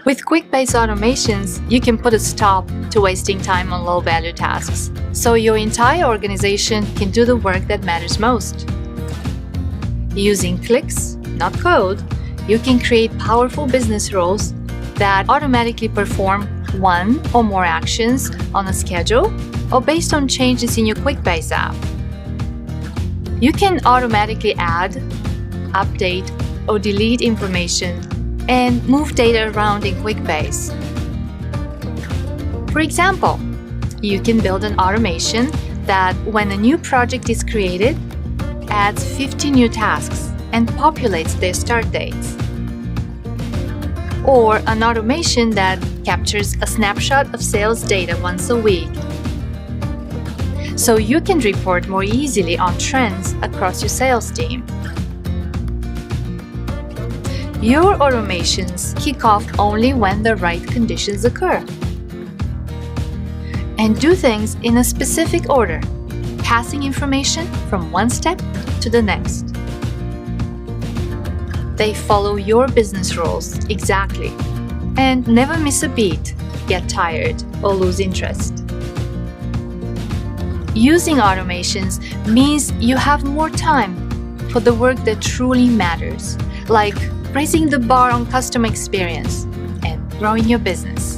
With Quickbase automations, you can put a stop to wasting time on low-value tasks, so your entire organization can do the work that matters most. Using clicks, not code, you can create powerful business rules that automatically perform one or more actions on a schedule or based on changes in your Quickbase app. You can automatically add, update, or delete information and move data around in Quickbase. For example, you can build an automation that, when a new project is created, adds 50 new tasks and populates their start dates. Or an automation that captures a snapshot of sales data once a week, so you can report more easily on trends across your sales team. Your automations kick off only when the right conditions occur, and do things in a specific order, passing information from one step to the next. They follow your business rules exactly and never miss a beat, get tired, or lose interest. Using automations means you have more time for the work that truly matters, like raising the bar on customer experience and growing your business.